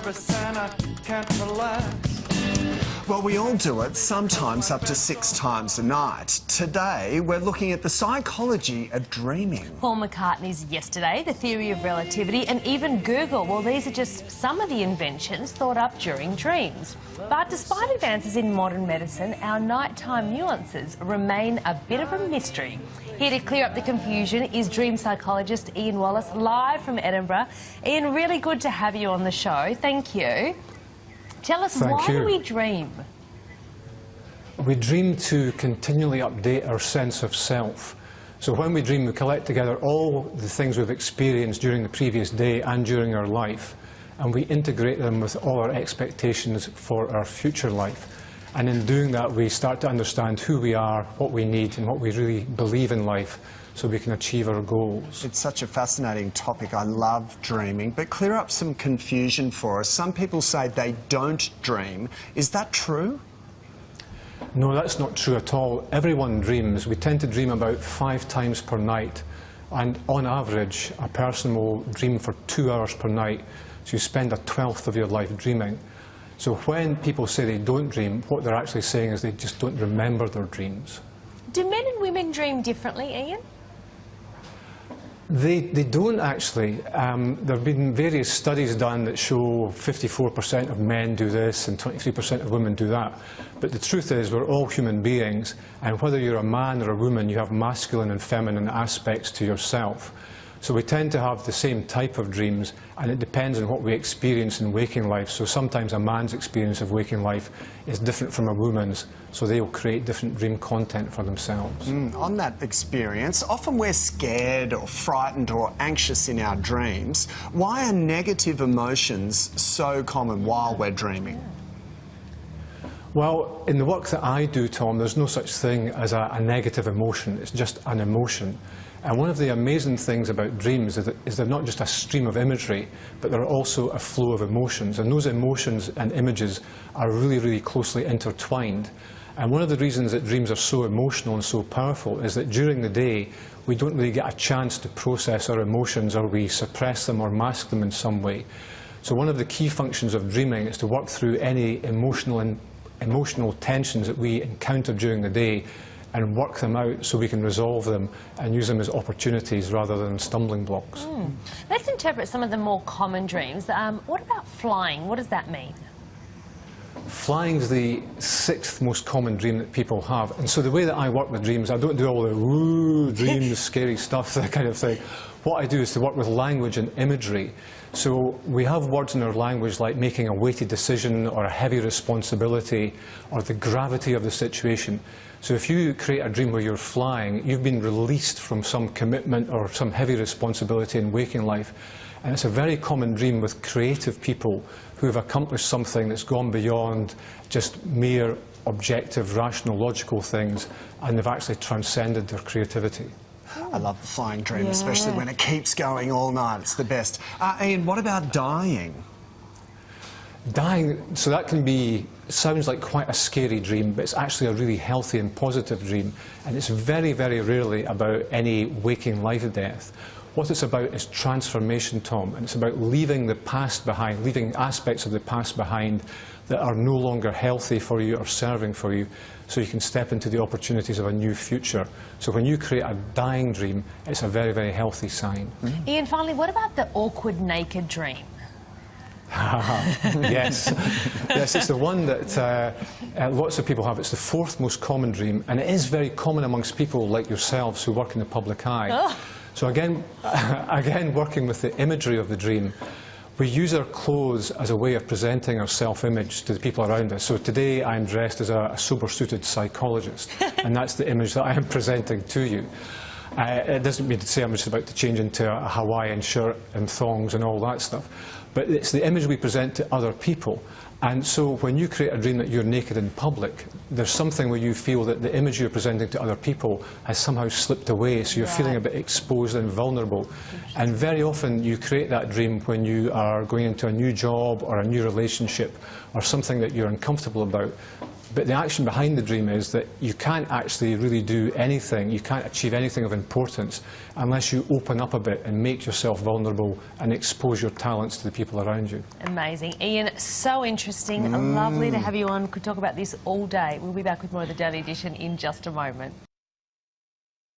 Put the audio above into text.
nervous and I can't relax. Well, we all do it, sometimes up to 6 times a night. Today, we're looking at the psychology of dreaming. Paul McCartney's Yesterday, the theory of relativity, and even Google. Well, these are just some of the inventions thought up during dreams. But despite advances in modern medicine, our nighttime nuances remain a bit of a mystery. Here to clear up the confusion is dream psychologist Ian Wallace, live from Edinburgh. Ian, really good to have you on the show. Thank you. Tell us, why do we dream? We dream to continually update our sense of self. So when we dream, we collect together all the things we've experienced during the previous day and during our life, and we integrate them with all our expectations for our future life. And in doing that, we start to understand who we are, what we need, and what we really believe in life, so we can achieve our goals. It's such a fascinating topic. I love dreaming, but clear up some confusion for us. Some people say they don't dream. Is that true? No, that's not true at all. Everyone dreams. We tend to dream about 5 times per night, and on average, a person will dream for 2 hours per night, so you spend 1/12 of your life dreaming. So when people say they don't dream, what they're actually saying is they just don't remember their dreams. Do men and women dream differently, Ian? They don't actually. There have been various studies done that show 54% of men do this and 23% of women do that. But the truth is, we're all human beings, and whether you're a man or a woman, you have masculine and feminine aspects to yourself. So we tend to have the same type of dreams, and it depends on what we experience in waking life. So sometimes a man's experience of waking life is different from a woman's, so they will create different dream content for themselves. On that experience, often we're scared or frightened or anxious in our dreams. Why are negative emotions so common while we're dreaming? Well, in the work that I do, Tom, there's no such thing as a negative emotion. It's just an emotion. And one of the amazing things about dreams is they're not just a stream of imagery, but they're also a flow of emotions. And those emotions and images are really, really closely intertwined. And one of the reasons that dreams are so emotional and so powerful is that during the day, we don't really get a chance to process our emotions, or we suppress them or mask them in some way. So one of the key functions of dreaming is to work through any emotional tensions that we encounter during the day and work them out so we can resolve them and use them as opportunities rather than stumbling blocks. Let's interpret some of the more common dreams. What about flying? What does that mean? Flying is the 6th most common dream that people have. And so the way that I work with dreams, I don't do all the woo dreams, scary stuff, that kind of thing. What I do is to work with language and imagery. So we have words in our language like making a weighty decision or a heavy responsibility or the gravity of the situation. So if you create a dream where you're flying, you've been released from some commitment or some heavy responsibility in waking life. And it's a very common dream with creative people who have accomplished something that's gone beyond just mere objective, rational, logical things, and they've actually transcended their creativity. I love the flying dream, especially when it keeps going all night. It's the best. Ian, what about dying? Dying, so that can be, sounds like quite a scary dream, but it's actually a really healthy and positive dream. And it's very, very rarely about any waking life death. What it's about is transformation, Tom, and it's about leaving the past behind, leaving aspects of the past behind that are no longer healthy for you or serving for you, so you can step into the opportunities of a new future. So when you create a dying dream, it's a very, very healthy sign. Ian, finally, what about the awkward naked dream? Yes, yes, it's the one that lots of people have. It's the 4th most common dream, and it is very common amongst people like yourselves who work in the public eye. So again, working with the imagery of the dream, we use our clothes as a way of presenting our self-image to the people around us. So today I'm dressed as a sober-suited psychologist, and that's the image that I am presenting to you. It doesn't mean to say I'm just about to change into a Hawaiian shirt and thongs and all that stuff, but it's the image we present to other people. And so when you create a dream that you're naked in public, there's something where you feel that the image you're presenting to other people has somehow slipped away, so you're feeling a bit exposed and vulnerable. And very often you create that dream when you are going into a new job or a new relationship or something that you're uncomfortable about. But the action behind the dream is that you can't actually really do anything, you can't achieve anything of importance unless you open up a bit and make yourself vulnerable and expose your talents to the people around you. Amazing. Ian, so interesting. Lovely to have you on. Could talk about this all day. We'll be back with more of the Daily Edition in just a moment.